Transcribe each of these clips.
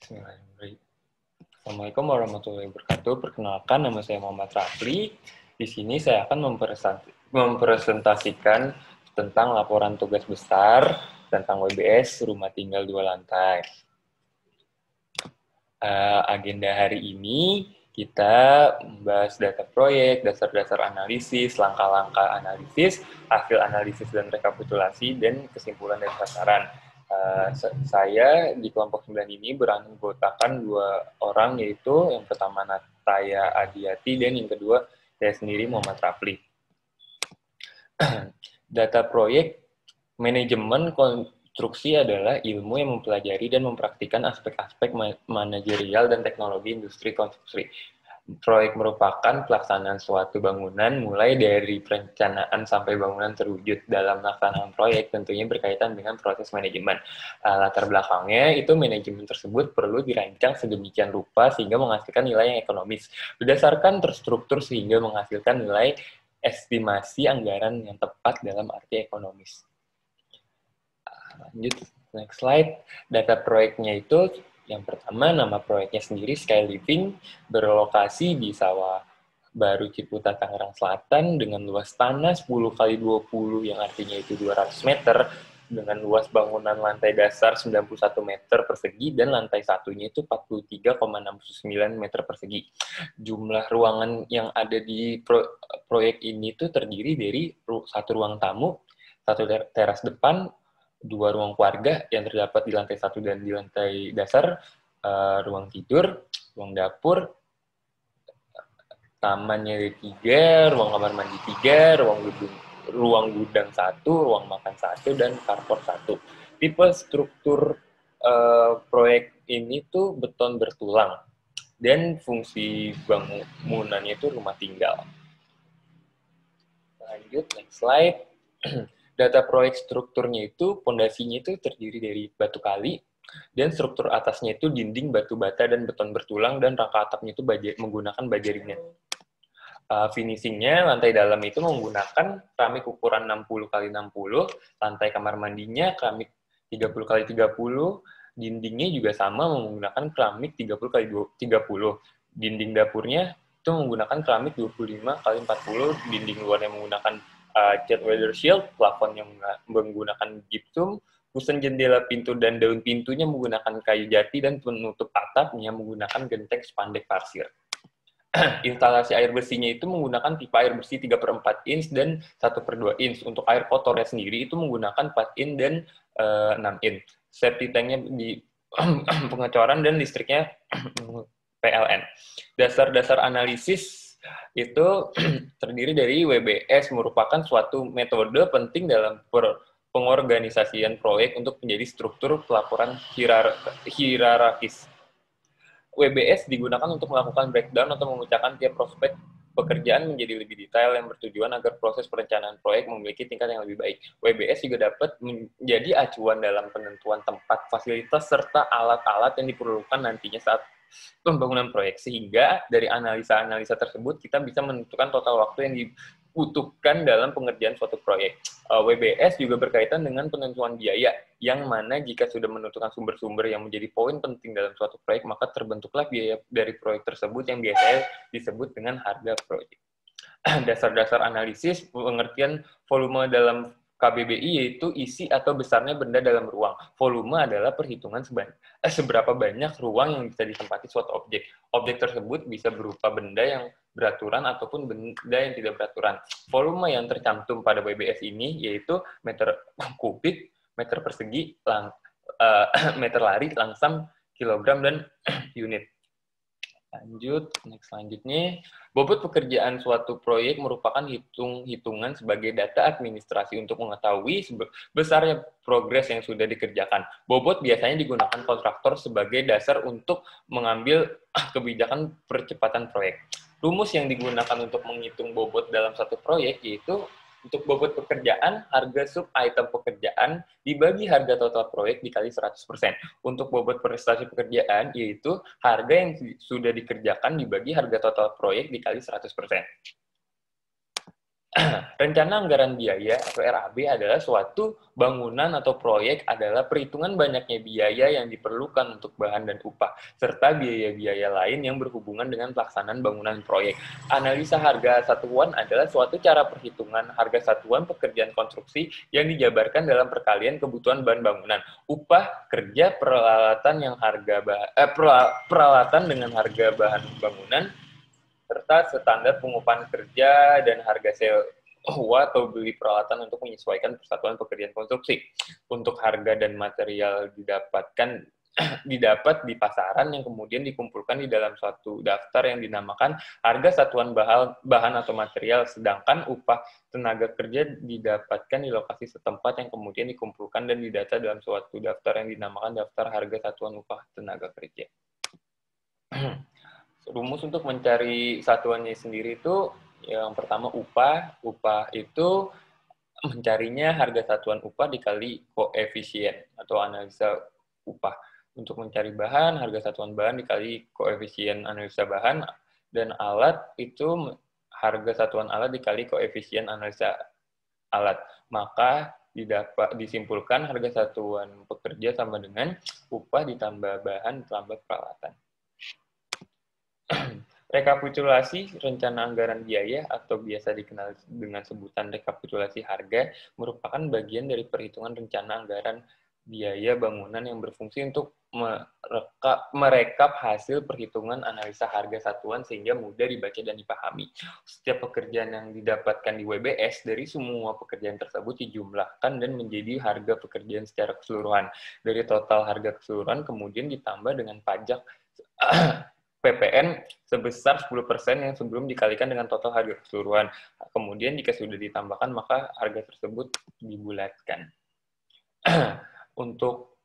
Bismillahirrahmanirrahim. Assalamualaikum warahmatullahi wabarakatuh. Perkenalkan, nama saya Muhammad Rafli. Di sini saya akan mempresentasikan tentang laporan tugas besar tentang WBS rumah tinggal 2 lantai. Agenda hari ini kita membahas data proyek, dasar-dasar analisis, langkah-langkah analisis, hasil analisis dan rekapitulasi, dan kesimpulan dan sasaran. Saya di kelompok 9 ini beranggotakan 2 orang, yaitu yang pertama Nataya Adiati dan yang kedua saya sendiri Muhammad Rafli. Data proyek manajemen konstruksi adalah ilmu yang mempelajari dan mempraktikkan aspek-aspek manajerial dan teknologi industri konstruksi. Proyek merupakan pelaksanaan suatu bangunan mulai dari perencanaan sampai bangunan terwujud. Dalam pelaksanaan proyek tentunya berkaitan dengan proses manajemen. Latar belakangnya itu manajemen tersebut perlu dirancang sedemikian rupa sehingga menghasilkan nilai yang ekonomis. Berdasarkan terstruktur sehingga menghasilkan nilai estimasi anggaran yang tepat dalam arti ekonomis. Lanjut, next slide. Data proyeknya itu yang pertama, nama proyeknya sendiri Sky Living, berlokasi di Sawah Baru Ciputat, Tangerang Selatan, dengan luas tanah 10 x 20 yang artinya itu 200 meter, dengan luas bangunan lantai dasar 91 meter persegi dan lantai satunya itu 43,69 meter persegi. Jumlah ruangan yang ada di proyek ini tuh terdiri dari 1 ruang tamu, 1 teras depan, 2 ruang keluarga yang terdapat di lantai 1 dan di lantai dasar, ruang tidur, ruang dapur, tamannya 3, ruang kamar mandi 3, ruang gudang 1, ruang makan 1, dan carport 1. Tipe struktur proyek ini tuh beton bertulang, dan fungsi bangunannya itu rumah tinggal. Lanjut, next slide. Data proyek strukturnya itu, pondasinya itu terdiri dari batu kali, dan struktur atasnya itu dinding batu bata dan beton bertulang, dan rangka atapnya itu menggunakan baja ringan. Finishingnya, lantai dalam itu menggunakan keramik ukuran 60 x 60, lantai kamar mandinya keramik 30 x 30, dindingnya juga sama menggunakan keramik 30 x 30, dinding dapurnya itu menggunakan keramik 25 x 40, dinding luarnya menggunakan cat weather shield, plafon yang menggunakan gypsum, kusen jendela pintu dan daun pintunya menggunakan kayu jati, dan penutup atapnya menggunakan genteng spandek pasir. Instalasi air bersihnya itu menggunakan pipa air bersih 3/4 inch dan 1/2 inch. Untuk air kotornya sendiri itu menggunakan 4 inch dan 6 inch. Safety tanknya di pengecoran dan listriknya PLN. Dasar-dasar analisis itu terdiri dari WBS, merupakan suatu metode penting dalam pengorganisasian proyek untuk menjadi struktur pelaporan hierarkis. WBS digunakan untuk melakukan breakdown atau memecahkan tiap prospek pekerjaan menjadi lebih detail yang bertujuan agar proses perencanaan proyek memiliki tingkat yang lebih baik. WBS juga dapat menjadi acuan dalam penentuan tempat, fasilitas, serta alat-alat yang diperlukan nantinya saat pembangunan proyek, sehingga dari analisa-analisa tersebut kita bisa menentukan total waktu yang dibutuhkan dalam pengerjaan suatu proyek. WBS juga berkaitan dengan penentuan biaya, yang mana jika sudah menentukan sumber-sumber yang menjadi poin penting dalam suatu proyek, maka terbentuklah biaya dari proyek tersebut yang biasanya disebut dengan harga proyek. Dasar-dasar analisis, pengertian volume dalam KBBI yaitu isi atau besarnya benda dalam ruang. Volume adalah perhitungan seberapa banyak ruang yang bisa ditempati suatu objek. Objek tersebut bisa berupa benda yang beraturan ataupun benda yang tidak beraturan. Volume yang tercantum pada WBS ini yaitu meter kubik, meter persegi, meter lari, langsam, kilogram, dan unit. Lanjut, next selanjutnya. Bobot pekerjaan suatu proyek merupakan hitung-hitungan sebagai data administrasi untuk mengetahui besarnya progres yang sudah dikerjakan. Bobot biasanya digunakan kontraktor sebagai dasar untuk mengambil kebijakan percepatan proyek. Rumus yang digunakan untuk menghitung bobot dalam satu proyek yaitu untuk bobot pekerjaan, harga sub item pekerjaan dibagi harga total proyek dikali 100%. Untuk bobot prestasi pekerjaan, yaitu harga yang sudah dikerjakan dibagi harga total proyek dikali 100%. Rencana anggaran biaya atau RAB adalah suatu bangunan atau proyek adalah perhitungan banyaknya biaya yang diperlukan untuk bahan dan upah, serta biaya-biaya lain yang berhubungan dengan pelaksanaan bangunan proyek. Analisa harga satuan adalah suatu cara perhitungan harga satuan pekerjaan konstruksi yang dijabarkan dalam perkalian kebutuhan bahan bangunan. Upah kerja peralatan yang harga peralatan dengan harga bahan bangunan serta standar pengupahan kerja dan harga sewa atau beli peralatan untuk menyesuaikan persatuan pekerjaan konstruksi. Untuk harga dan material didapat di pasaran yang kemudian dikumpulkan di dalam suatu daftar yang dinamakan harga satuan bahan atau material, sedangkan upah tenaga kerja didapatkan di lokasi setempat yang kemudian dikumpulkan dan didata dalam suatu daftar yang dinamakan daftar harga satuan upah tenaga kerja. Rumus untuk mencari satuannya sendiri itu yang pertama upah. Upah itu mencarinya harga satuan upah dikali koefisien atau analisa upah. Untuk mencari bahan, harga satuan bahan dikali koefisien analisa bahan, dan alat itu harga satuan alat dikali koefisien analisa alat. Maka disimpulkan harga satuan pekerja sama dengan upah ditambah bahan ditambah peralatan. Rekapitulasi rencana anggaran biaya atau biasa dikenal dengan sebutan rekapitulasi harga merupakan bagian dari perhitungan rencana anggaran biaya bangunan yang berfungsi untuk merekap hasil perhitungan analisa harga satuan sehingga mudah dibaca dan dipahami. Setiap pekerjaan yang didapatkan di WBS dari semua pekerjaan tersebut dijumlahkan dan menjadi harga pekerjaan secara keseluruhan. Dari total harga keseluruhan kemudian ditambah dengan pajak PPN sebesar 10% yang sebelum dikalikan dengan total harga keseluruhan. Kemudian jika sudah ditambahkan, maka harga tersebut dibulatkan. Untuk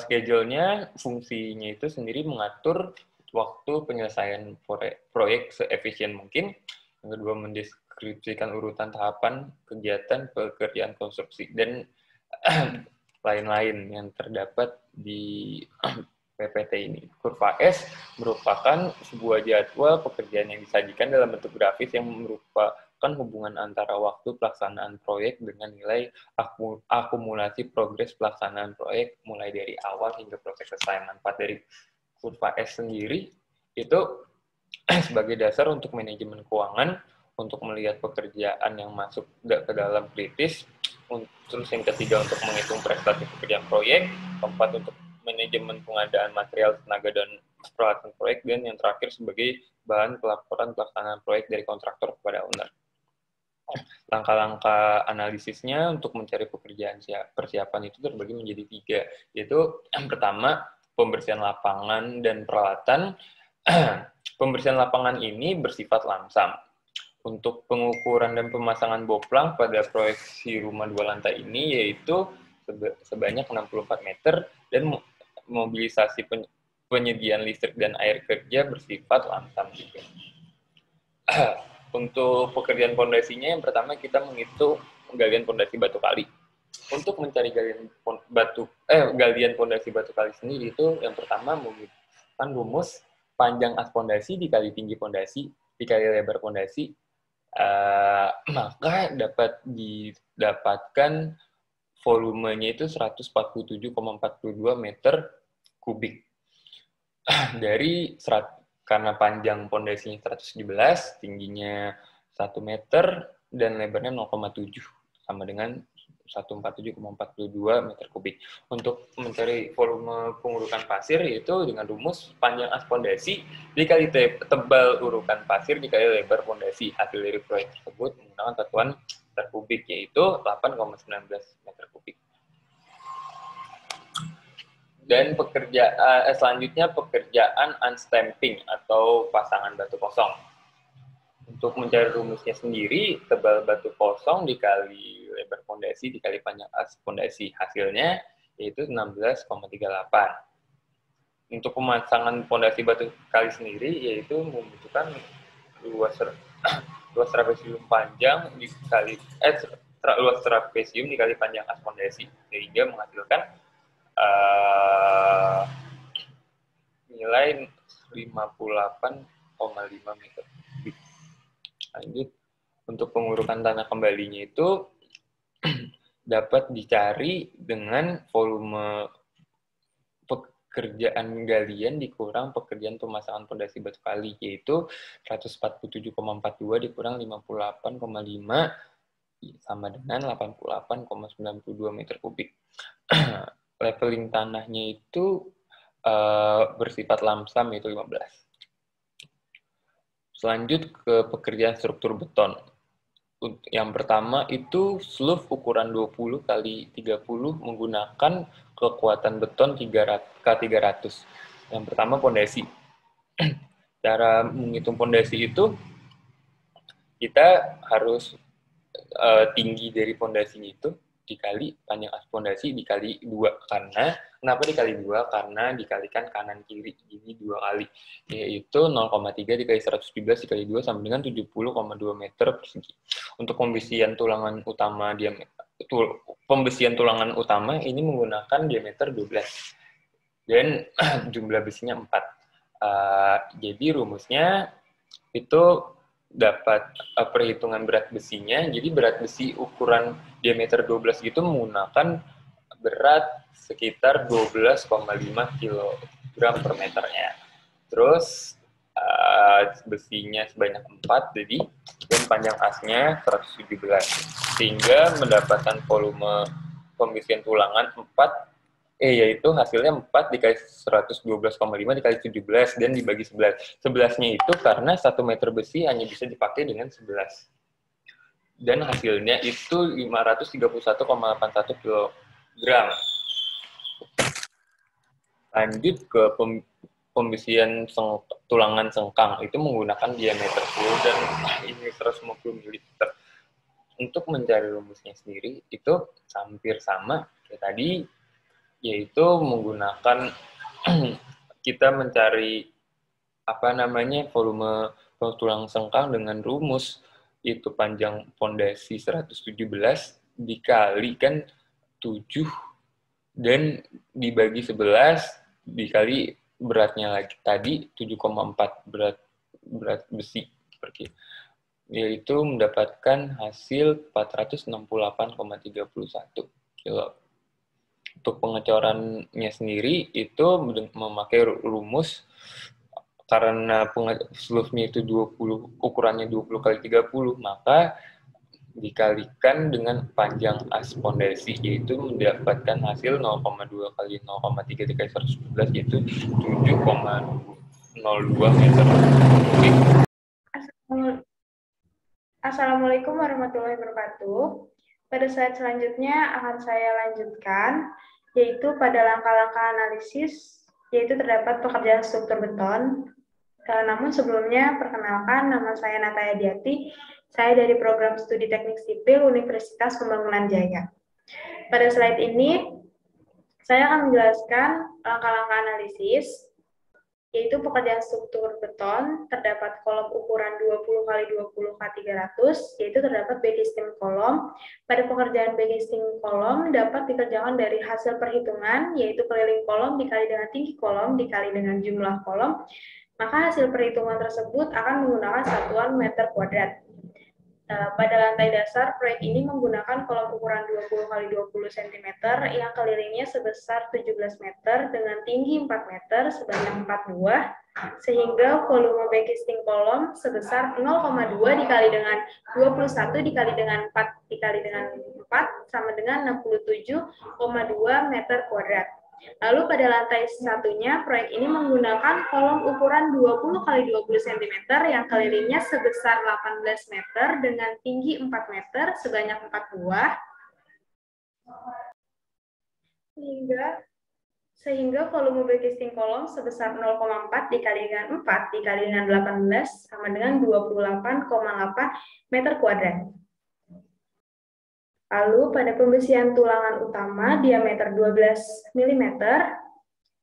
schedule-nya, fungsinya itu sendiri mengatur waktu penyelesaian proyek seefisien mungkin. Yang kedua, mendeskripsikan urutan tahapan kegiatan pekerjaan konstruksi dan lain-lain yang terdapat di PPT ini. Kurva S merupakan sebuah jadwal pekerjaan yang disajikan dalam bentuk grafis yang merupakan hubungan antara waktu pelaksanaan proyek dengan nilai akumulasi progres pelaksanaan proyek mulai dari awal hingga proses selesai. Manfaat dari kurva S sendiri itu sebagai dasar untuk manajemen keuangan, untuk melihat pekerjaan yang masuk ke dalam kritis, terus yang ketiga untuk menghitung prestasi pekerjaan proyek, keempat untuk manajemen pengadaan material, tenaga, dan peralatan proyek, dan yang terakhir sebagai bahan pelaporan pelaksanaan proyek dari kontraktor kepada owner. Langkah-langkah analisisnya untuk mencari pekerjaan persiapan itu terbagi menjadi 3, yaitu yang pertama, pembersihan lapangan dan peralatan. Pembersihan lapangan ini bersifat lamsam. Untuk pengukuran dan pemasangan boplang pada proyeksi rumah 2 lantai ini yaitu sebanyak 64 meter dan mobilisasi penyediaan listrik dan air kerja bersifat lamsam juga. Untuk pekerjaan pondasinya, yang pertama kita menghitung galian pondasi batu kali. Untuk mencari galian pondasi batu kali sendiri itu yang pertama menggunakan rumus panjang as pondasi dikali tinggi pondasi dikali lebar pondasi, maka dapat didapatkan volumenya itu 147,42 meter kubik. Karena panjang pondasinya 117, tingginya 1 meter, dan lebarnya 0,7, sama dengan 147,42 meter kubik. Untuk mencari volume pengurukan pasir, yaitu dengan rumus panjang as pondasi dikali tebal urukan pasir dikali lebar pondasi. Hasil dari proyek tersebut menggunakan satuan meter kubik, yaitu 8,19 meter kubik. Dan selanjutnya pekerjaan unstamping atau pasangan batu kosong. Untuk mencari rumusnya sendiri, tebal batu kosong dikali lebar pondasi dikali panjang as pondasi. Hasilnya yaitu 16,38. Untuk pemasangan pondasi batu kali sendiri yaitu membutuhkan luas trapesium panjang luas trapesium dikali panjang as pondasi, sehingga menghasilkan nilai 58,5 meter kubik. Lanjut, Untuk pengurukan tanah kembalinya itu dapat dicari dengan volume pekerjaan galian dikurang pekerjaan pemasangan pondasi batu kali, yaitu 147,42 dikurang 58,5 sama dengan 88,92 meter kubik. Leveling tanahnya itu bersifat lamsam, yaitu 15. Selanjut ke pekerjaan struktur beton. Yang pertama itu sloof ukuran 20 kali 30 menggunakan kekuatan beton K300. Yang pertama pondasi. Cara menghitung pondasi itu kita harus tinggi dari pondasinya itu dikali panjang as pondasi dikali 2. Karena kenapa dikali 2? Karena dikalikan kanan kiri, jadi 2 kali, yaitu 0,3 dikali 117 dikali 2 sama dengan 70,2 meter persegi. Untuk pembesian tulangan utama ini menggunakan diameter 12 dan jumlah besinya 4. Jadi rumusnya itu dapat perhitungan berat besinya. Jadi berat besi ukuran diameter 12 gitu menggunakan berat sekitar 12,5 kg per meternya. Terus besinya sebanyak 4 jadi, dan panjang asnya 117, sehingga mendapatkan volume pembesian tulangan 4, yaitu hasilnya 4 dikali 112,5 dikali 17 dan dibagi 11. 11-nya itu karena 1 meter besi hanya bisa dipakai dengan 11. Dan hasilnya itu 531,81 kg. Lanjut ke pembesian tulangan sengkang, itu menggunakan diameter 10 dan ini 150 ml. Untuk mencari rumusnya sendiri itu hampir sama kayak tadi, yaitu menggunakan kita mencari volume tulang sengkang dengan rumus itu panjang pondasi 117 dikalikan 7 dan dibagi 11 dikali beratnya lagi tadi 7,4 berat besi per kilo, yaitu mendapatkan hasil 468,31 kilo. Untuk pengecorannya sendiri itu memakai rumus, karena slope-nya itu 20, ukurannya 20 kali 30, maka dikalikan dengan panjang as pondasi, yaitu mendapatkan hasil 0,2 kali 0,3 dikali 117, yaitu 7,02 meter kubik. Assalamualaikum warahmatullahi wabarakatuh. Pada slide selanjutnya akan saya lanjutkan, yaitu pada langkah-langkah analisis, yaitu terdapat pekerjaan struktur beton. Namun sebelumnya, perkenalkan, nama saya Nataya Diati, saya dari Program Studi Teknik Sipil Universitas Pembangunan Jaya. Pada slide ini, saya akan menjelaskan langkah-langkah analisis, yaitu pekerjaan struktur beton, terdapat kolom ukuran 20 kali 20 K300, yaitu terdapat backing kolom. Pada pekerjaan backing kolom dapat dikerjakan dari hasil perhitungan, yaitu keliling kolom dikali dengan tinggi kolom dikali dengan jumlah kolom, maka hasil perhitungan tersebut akan menggunakan satuan meter kuadrat. Pada lantai dasar, proyek ini menggunakan kolom ukuran 20 kali 20 cm yang kelilingnya sebesar 17 meter dengan tinggi 4 meter sebanyak 4 buah, sehingga volume backing kolom sebesar 0,2 dikali dengan 21 dikali dengan 4 dikali dengan 4 sama dengan 67,2 meter kuadrat. Lalu pada lantai satunya, proyek ini menggunakan kolom ukuran 20 kali 20 cm yang kelilingnya sebesar 18 meter dengan tinggi 4 meter sebanyak 4 buah. Sehingga volume backing kolom sebesar 0,4 dikali dengan 4 dikali dengan 18 sama dengan 28,8 meter kuadrat. Lalu pada pembesian tulangan utama diameter 12 mm,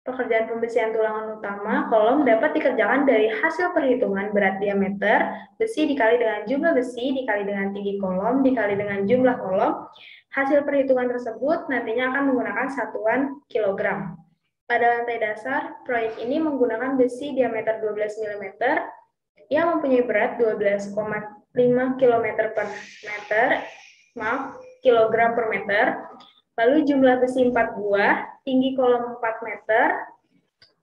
pekerjaan pembesian tulangan utama kolom dapat dikerjakan dari hasil perhitungan berat diameter besi dikali dengan jumlah besi dikali dengan tinggi kolom dikali dengan jumlah kolom. Hasil perhitungan tersebut nantinya akan menggunakan satuan kilogram. Pada lantai dasar, proyek ini menggunakan besi diameter 12 mm yang mempunyai berat 12,3 5 kilogram per meter. Lalu jumlah besi 4 buah, tinggi kolom 4 meter,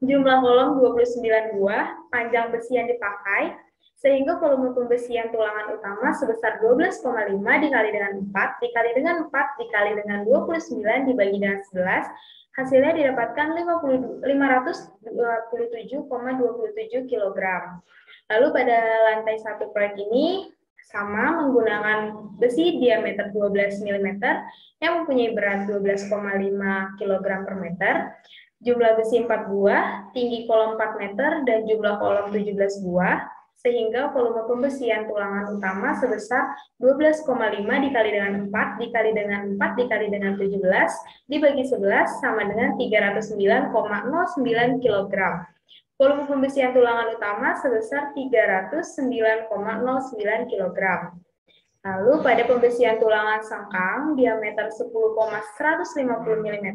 jumlah kolom 29 buah, panjang besi yang dipakai, sehingga volume pembesian tulangan utama sebesar 12,5 dikali dengan 4, dikali dengan 4, dikali dengan 29, dibagi dengan 11, hasilnya didapatkan 527,27 kg. Lalu pada lantai 1 proyek ini, sama menggunakan besi diameter 12 mm yang mempunyai berat 12,5 kg per meter, jumlah besi 4 buah, tinggi kolom 4 meter, dan jumlah kolom 17 buah, sehingga volume pembesian tulangan utama sebesar 12,5 dikali dengan 4, dikali dengan 4, dikali dengan 17, dibagi 11, sama dengan 309,09 kg. Volume pembesian tulangan utama sebesar 309,09 kg. Lalu pada pembesian tulangan sangkang diameter 10,150 mm,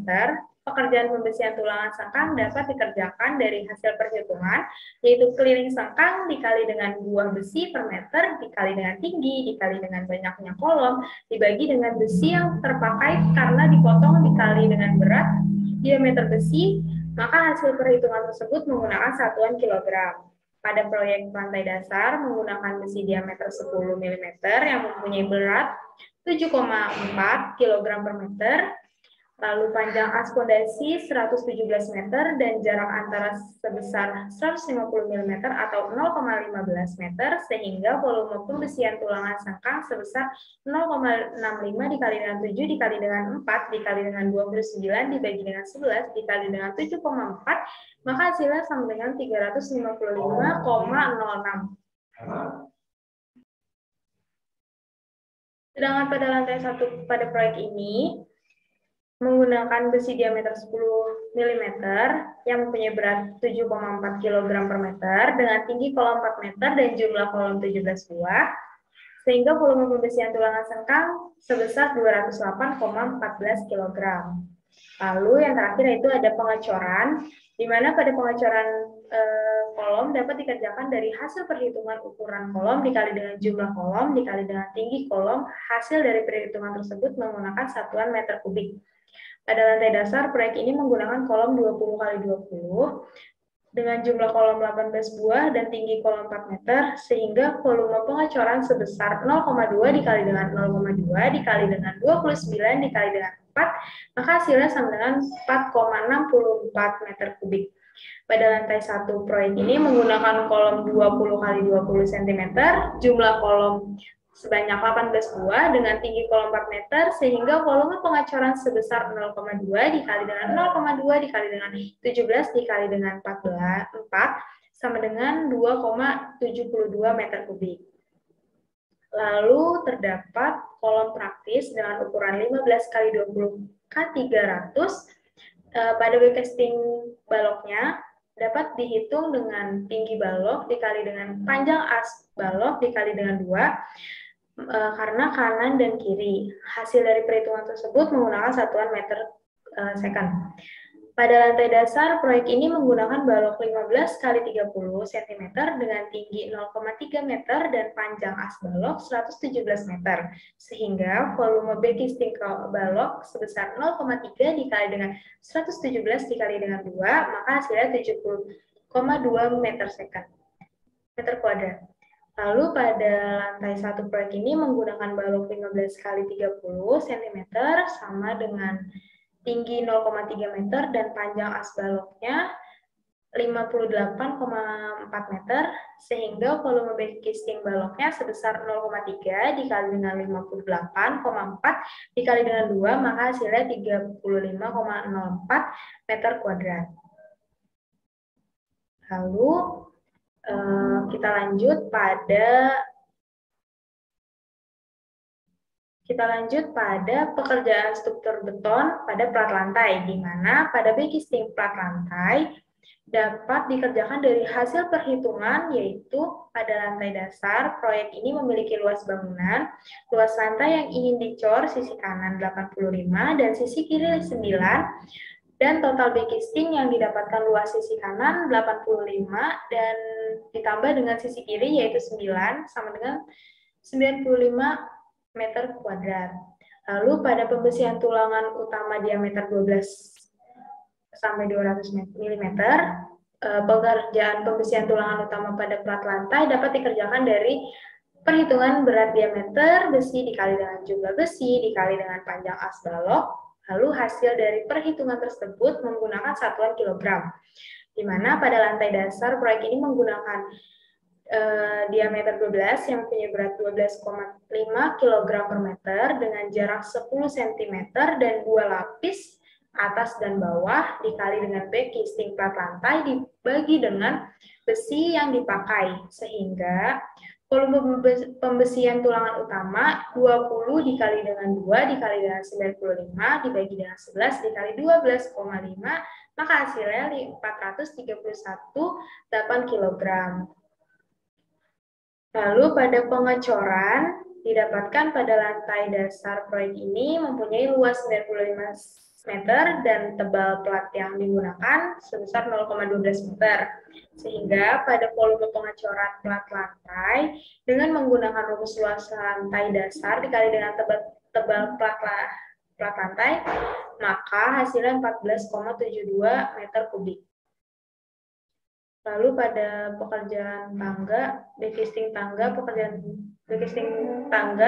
pekerjaan pembesian tulangan sangkang dapat dikerjakan dari hasil perhitungan, yaitu keliling sangkang dikali dengan buah besi per meter, dikali dengan tinggi, dikali dengan banyaknya kolom, dibagi dengan besi yang terpakai karena dipotong dikali dengan berat diameter besi, maka hasil perhitungan tersebut menggunakan satuan kilogram. Pada proyek lantai dasar menggunakan besi diameter 10 mm yang mempunyai berat 7,4 kg per meter, lalu panjang as fondasi 117 meter dan jarak antara sebesar 150 mm atau 0,15 meter, sehingga volume pembesian tulangan sangkang sebesar 0,65 dikali dengan 7 dikali dengan 4 dikali dengan 29 dibagi dengan 11 dikali dengan 7,4, maka hasilnya sama dengan 355,06. Sedangkan pada lantai 1 pada proyek ini, menggunakan besi diameter 10 mm yang mempunyai berat 7,4 kg per meter dengan tinggi kolom 4 meter dan jumlah kolom 17 buah, sehingga volume pembesian tulangan sangkang sebesar 208,14 kg. Lalu yang terakhir yaitu ada pengecoran, di mana pada pengecoran kolom dapat dikerjakan dari hasil perhitungan ukuran kolom dikali dengan jumlah kolom dikali dengan tinggi kolom. Hasil dari perhitungan tersebut menggunakan satuan meter kubik. Pada lantai dasar, proyek ini menggunakan kolom 20 kali 20 dengan jumlah kolom 18 buah dan tinggi kolom 4 meter, sehingga volume pengecoran sebesar 0,2 dikali dengan 0,2 dikali dengan 29 dikali dengan 4, maka hasilnya sama dengan 4,64 meter kubik. Pada lantai 1 proyek ini menggunakan kolom 20 kali 20 cm, jumlah kolom sebanyak 18 buah dengan tinggi kolom 4 meter, sehingga volume pengecoran sebesar 0,2 dikali dengan 0,2 dikali dengan 17 dikali dengan 4 sama dengan 2,72 meter kubik. Lalu terdapat kolom praktis dengan ukuran 15 kali 20 x 300. Pada casting baloknya dapat dihitung dengan tinggi balok dikali dengan panjang as balok dikali dengan 2, karena kanan dan kiri. Hasil dari perhitungan tersebut menggunakan satuan meter second. Pada lantai dasar, proyek ini menggunakan balok 15 kali 30 cm dengan tinggi 0,3 meter dan panjang as balok 117 meter, sehingga volume backcasting balok sebesar 0,3 dikali dengan 117 dikali dengan 2, maka hasilnya 70,2 meter kuadrat. Lalu pada lantai 1 proyek ini menggunakan balok 15 kali 30 cm sama dengan tinggi 0,3 meter dan panjang as baloknya 58,4 meter, sehingga volume backcasting baloknya sebesar 0,3 dikali dengan 58,4 dikali dengan 2, maka hasilnya 35,04 meter kuadrat. Lalu kita lanjut pada pekerjaan struktur beton pada plat lantai, di mana pada backcasting plat lantai dapat dikerjakan dari hasil perhitungan, yaitu pada lantai dasar, proyek ini memiliki luas bangunan, luas lantai yang ingin dicor sisi kanan 85 dan sisi kiri 9, dan total backcasting yang didapatkan luas sisi kanan 85 dan ditambah dengan sisi kiri yaitu 9 sama dengan 95 meter kuadrat. Lalu pada pembesian tulangan utama diameter 12 sampai 200 mm, pekerjaan pembesian tulangan utama pada plat lantai dapat dikerjakan dari perhitungan berat diameter besi dikali dengan jumlah besi dikali dengan panjang as balok. Lalu hasil dari perhitungan tersebut menggunakan satuan kilogram, di mana pada lantai dasar proyek ini menggunakan diameter 12 yang punya berat 12,5 kg per meter dengan jarak 10 cm dan 2 lapis atas dan bawah dikali dengan casing plat lantai dibagi dengan besi yang dipakai, sehingga volume pembesian tulangan utama 20 dikali dengan 2 dikali dengan 95 dibagi dengan 11 dikali 12,5, maka hasilnya 431,8 kg. Lalu pada pengecoran, didapatkan pada lantai dasar proyek ini mempunyai luas 95 meter dan tebal plat yang digunakan sebesar 0,12 meter. Sehingga pada volume pengecoran plat lantai dengan menggunakan rumus luas lantai dasar dikali dengan tebal plat lantai, maka hasilnya 14,72 meter kubik. Lalu pada pekerjaan tangga, backcasting tangga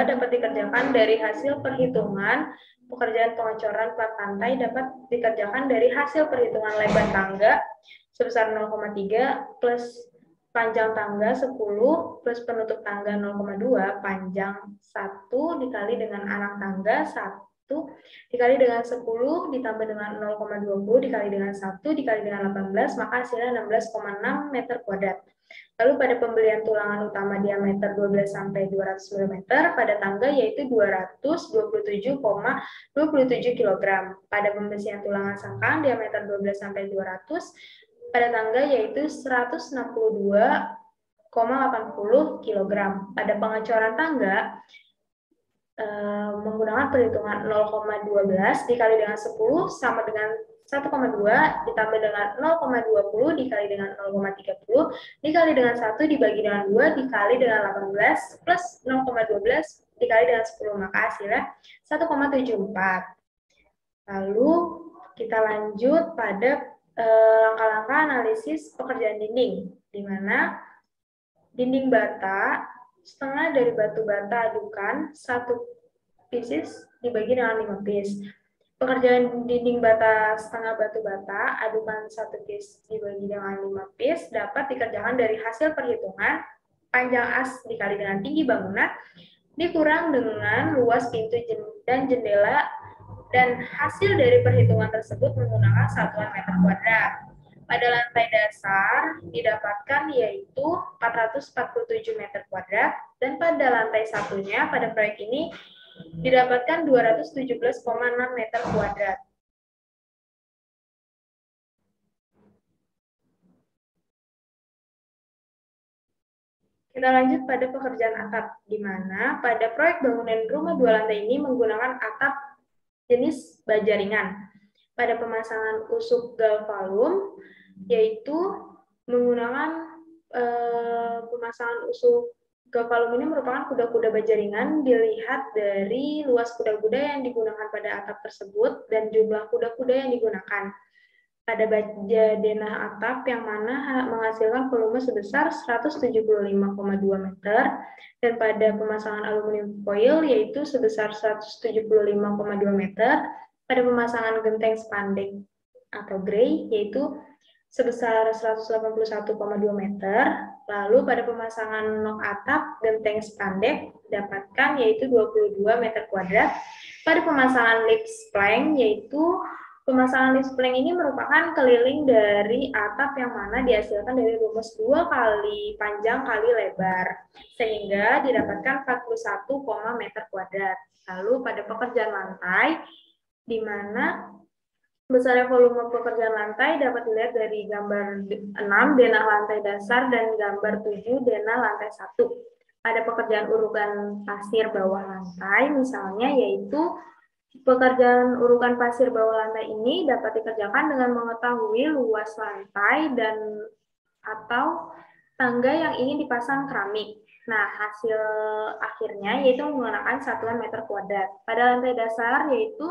dapat dikerjakan dari hasil perhitungan pekerjaan pengecoran plat lantai dapat dikerjakan dari hasil perhitungan lebar tangga sebesar 0,3 plus panjang tangga 10 plus penutup tangga 0,2 panjang 1 dikali dengan anak tangga 1 dikali dengan 10 ditambah dengan 0,20 dikali dengan 1 dikali dengan 18, maka hasilnya 16,6 meter kuadrat. Lalu pada pembelian tulangan utama diameter 12 sampai 200 mm pada tangga yaitu 227,27 kg. Pada pembesian tulangan sangkang diameter 12 sampai 200 pada tangga yaitu 162,80 kg. Pada pengecoran tangga menggunakan perhitungan 0,12 dikali dengan 10 sama dengan 1,2 ditambah dengan 0,20 dikali dengan 0,30 dikali dengan 1 dibagi dengan 2 dikali dengan 18 plus 0,12 dikali dengan 10, maka hasilnya 1,74. Lalu kita lanjut pada langkah-langkah analisis pekerjaan dinding, di mana dinding bata setengah dari batu bata adukan 1 pieces dibagi dengan 5 piece. Pekerjaan dinding bata setengah batu bata adukan 1 piece dibagi dengan 5 piece dapat dikerjakan dari hasil perhitungan panjang as dikali dengan tinggi bangunan dikurang dengan luas pintu dan jendela, dan hasil dari perhitungan tersebut menggunakan satuan meter kuadrat. Pada lantai dasar didapatkan yaitu 447 meter kuadrat, dan pada lantai satunya pada proyek ini didapatkan 217,6 meter kuadrat. Kita lanjut pada pekerjaan atap, di mana pada proyek bangunan rumah 2 lantai ini menggunakan atap jenis baja ringan. Pada pemasangan usuk galvalum, yaitu menggunakan pemasangan usuk galvalum ini merupakan kuda-kuda baja ringan dilihat dari luas kuda-kuda yang digunakan pada atap tersebut dan jumlah kuda-kuda yang digunakan. Pada baja denah atap yang mana menghasilkan volume sebesar 175,2 meter, dan pada pemasangan aluminium foil yaitu sebesar 175,2 meter, pada pemasangan genteng spandek atau grey yaitu sebesar 181,2 meter, lalu pada pemasangan nok atap genteng spandek dapatkan yaitu 22 meter kuadrat. Pada pemasangan lip plank yaitu pemasangan lip plank ini merupakan keliling dari atap yang mana dihasilkan dari rumus 2 kali panjang kali lebar, sehingga didapatkan 41, meter kuadrat. Lalu pada pekerjaan lantai, di mana besarnya volume pekerjaan lantai dapat dilihat dari gambar 6 denah lantai dasar dan gambar 7 denah lantai 1. Pada pekerjaan urukan pasir bawah lantai misalnya, yaitu pekerjaan urukan pasir bawah lantai ini dapat dikerjakan dengan mengetahui luas lantai dan atau tangga yang ingin dipasang keramik. Nah, hasil akhirnya yaitu menggunakan satuan meter kuadrat. Pada lantai dasar yaitu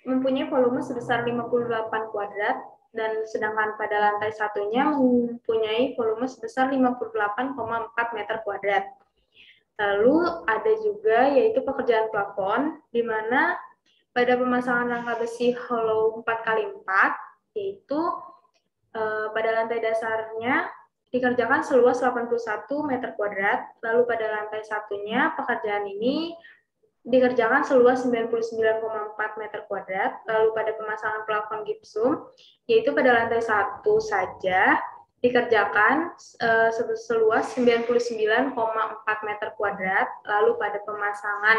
mempunyai volume sebesar 58 kuadrat, dan sedangkan pada lantai satunya mempunyai volume sebesar 58,4 meter kuadrat. Lalu ada juga yaitu pekerjaan plafon, di mana pada pemasangan rangka besi hollow 4x4, yaitu pada lantai dasarnya dikerjakan seluas 81 meter kuadrat, lalu pada lantai satunya pekerjaan ini dikerjakan seluas 99,4 meter kuadrat, lalu pada pemasangan plafon gipsum, yaitu pada lantai satu saja, dikerjakan seluas 99,4 meter kuadrat, lalu pada pemasangan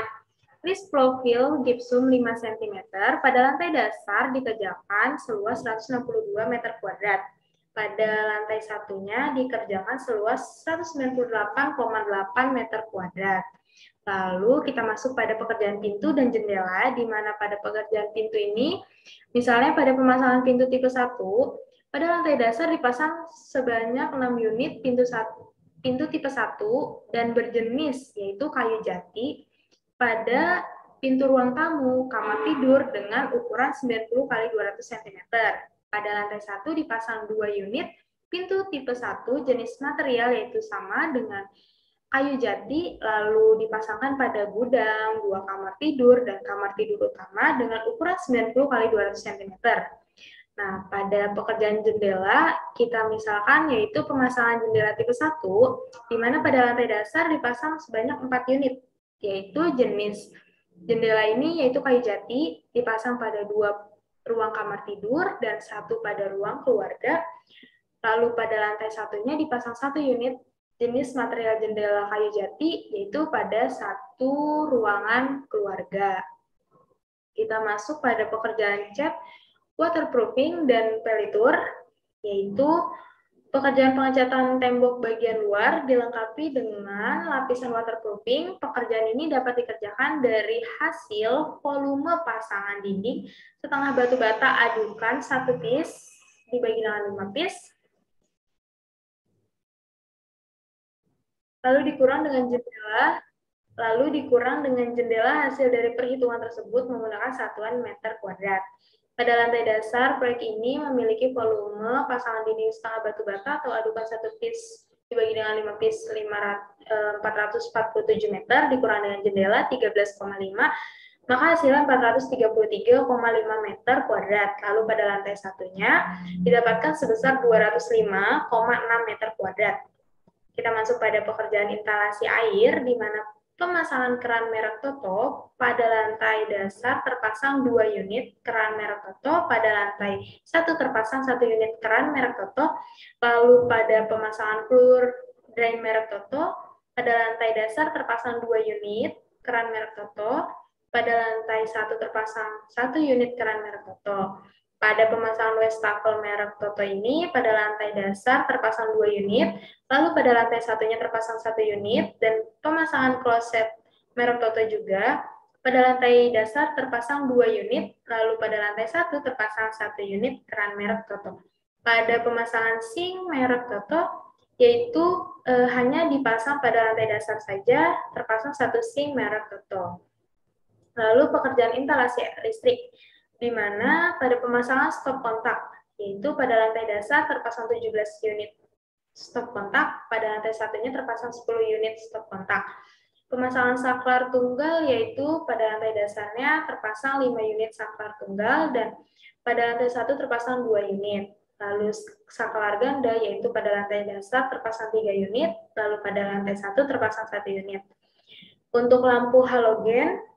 list profil gipsum 5 cm, pada lantai dasar dikerjakan seluas 162 meter kuadrat. Pada lantai satunya dikerjakan seluas 198,8 meter kuadrat. Lalu kita masuk pada pekerjaan pintu dan jendela, di mana pada pekerjaan pintu ini, misalnya pada pemasangan pintu tipe 1, pada lantai dasar dipasang sebanyak 6 unit pintu tipe 1 dan berjenis, yaitu kayu jati, pada pintu ruang tamu, kamar tidur dengan ukuran 90 x 200 cm. Pada lantai 1 dipasang 2 unit pintu tipe 1 jenis material yaitu sama dengan kayu jati, lalu dipasangkan pada gudang, 2 kamar tidur, dan kamar tidur utama dengan ukuran 90 x 200 cm. Nah, pada pekerjaan jendela, kita misalkan yaitu pemasangan jendela tipe 1, di mana pada lantai dasar dipasang sebanyak 4 unit, yaitu jenis jendela ini yaitu kayu jati, dipasang pada 2 ruang kamar tidur dan 1 pada ruang keluarga. Lalu pada lantai satunya dipasang 1 unit jenis material jendela kayu jati, yaitu pada 1 ruangan keluarga. Kita masuk pada pekerjaan cat, waterproofing, dan pelitur, yaitu pekerjaan pengecatan tembok bagian luar dilengkapi dengan lapisan waterproofing. Pekerjaan ini dapat dikerjakan dari hasil volume pasangan dinding setengah batu bata adukan 1 piece dibagi dengan 5 piece, lalu dikurang dengan jendela hasil dari perhitungan tersebut menggunakan satuan meter kuadrat. Pada lantai dasar, proyek ini memiliki volume pasangan dinding setengah batu bata atau adukan 1 piece dibagi dengan 5 piece 447 meter, dikurang dengan jendela 13,5, maka hasilnya 433,5 meter kuadrat. Lalu pada lantai satunya didapatkan sebesar 205,6 meter kuadrat. Kita masuk pada pekerjaan instalasi air, di mana pemasangan keran merek Toto. Pada lantai dasar terpasang 2 unit keran merek Toto, pada lantai 1 terpasang 1 unit keran merek Toto, lalu pada pemasangan fluor drain merek Toto, pada lantai dasar terpasang 2 unit keran merek Toto, pada lantai 1 terpasang 1 unit keran merek Toto. Pada pemasangan wastafel merek Toto ini, pada lantai dasar terpasang 2 unit, lalu pada lantai satunya terpasang 1 unit, dan pemasangan kloset merek Toto juga. Pada lantai dasar terpasang 2 unit, lalu pada lantai 1 terpasang 1 unit keran merek Toto. Pada pemasangan sink merek Toto, yaitu hanya dipasang pada lantai dasar saja, terpasang 1 sink merek Toto. Lalu pekerjaan instalasi listrik, di mana pada pemasangan stop kontak, yaitu pada lantai dasar terpasang 17 unit stop kontak, pada lantai satunya terpasang 10 unit stop kontak. Pemasangan saklar tunggal, yaitu pada lantai dasarnya terpasang 5 unit saklar tunggal, dan pada lantai 1 terpasang 2 unit. Lalu saklar ganda, yaitu pada lantai dasar terpasang 3 unit, lalu pada lantai 1 terpasang 1 unit. Untuk lampu halogen,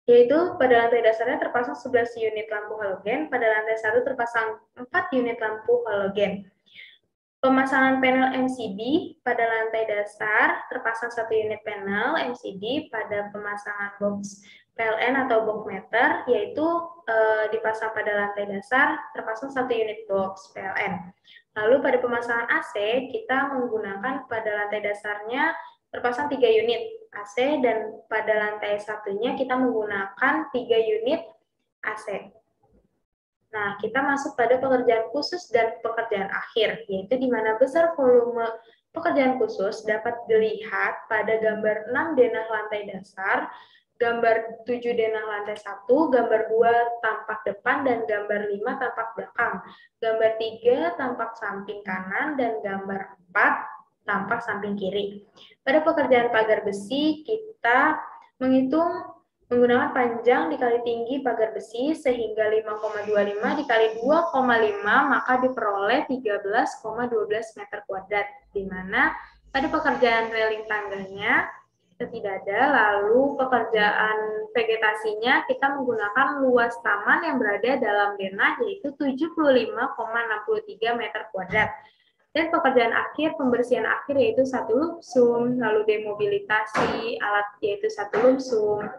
yaitu pada lantai dasarnya terpasang 11 unit lampu halogen, pada lantai 1 terpasang 4 unit lampu halogen. Pemasangan panel MCB, pada lantai dasar terpasang 1 unit panel MCB, pada pemasangan box PLN atau box meter, yaitu dipasang pada lantai dasar terpasang 1 unit box PLN. Lalu pada pemasangan AC, kita menggunakan pada lantai dasarnya terpasang 3 unit AC, dan pada lantai satunya kita menggunakan 3 unit AC. Nah, kita masuk pada pekerjaan khusus dan pekerjaan akhir, yaitu di mana besar volume pekerjaan khusus dapat dilihat pada gambar 6 denah lantai dasar, gambar 7 denah lantai 1, gambar 2 tampak depan, dan gambar 5 tampak belakang. Gambar 3 tampak samping kanan, dan gambar 4 tampak samping kiri. Pada pekerjaan pagar besi, kita menghitung menggunakan panjang dikali tinggi pagar besi sehingga 5,25 dikali 2,5 maka diperoleh 13,12 meter kuadrat, di mana pada pekerjaan railing tangganya kita tidak ada, lalu pekerjaan vegetasinya kita menggunakan luas taman yang berada dalam denah yaitu 75,63 meter kuadrat. Dan pekerjaan akhir, pembersihan akhir yaitu 1 lumsum, lalu demobilitasi alat yaitu 1 lumsum.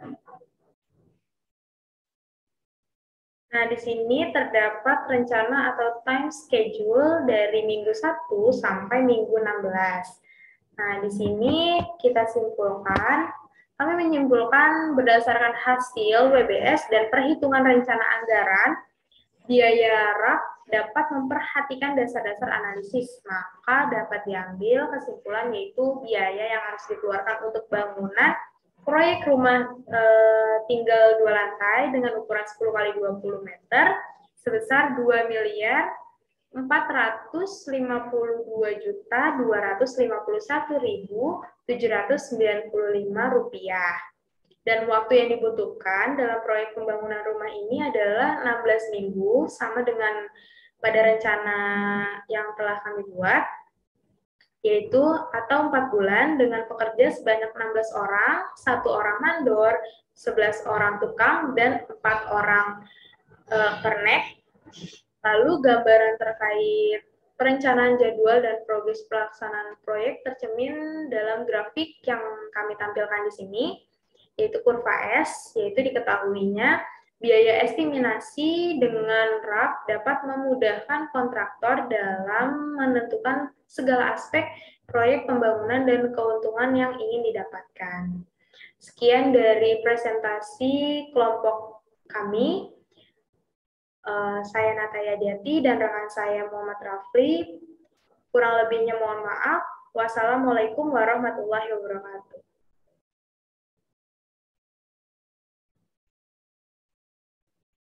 Nah, di sini terdapat rencana atau time schedule dari minggu 1 sampai minggu 16. Nah, di sini kita simpulkan, kami menyimpulkan berdasarkan hasil WBS dan perhitungan rencana anggaran, biaya RAP dapat memperhatikan dasar-dasar analisis, maka dapat diambil kesimpulan yaitu biaya yang harus dikeluarkan untuk bangunan proyek rumah tinggal 2 lantai dengan ukuran 10 kali 20 meter sebesar 2.452.251.795 rupiah. Dan waktu yang dibutuhkan dalam proyek pembangunan rumah ini adalah 16 minggu, sama dengan pada rencana yang telah kami buat, yaitu atau 4 bulan dengan pekerja sebanyak 16 orang, 1 orang mandor, 11 orang tukang, dan 4 orang kernek. Lalu gambaran terkait perencanaan jadwal dan progres pelaksanaan proyek tercermin dalam grafik yang kami tampilkan di sini, yaitu kurva S, yaitu diketahuinya biaya estimasi dengan RAP dapat memudahkan kontraktor dalam menentukan segala aspek proyek pembangunan dan keuntungan yang ingin didapatkan. Sekian dari presentasi kelompok kami. Saya Nataya Diati dan rekan saya Muhammad Rafli. Kurang lebihnya mohon maaf. Wassalamualaikum warahmatullahi wabarakatuh.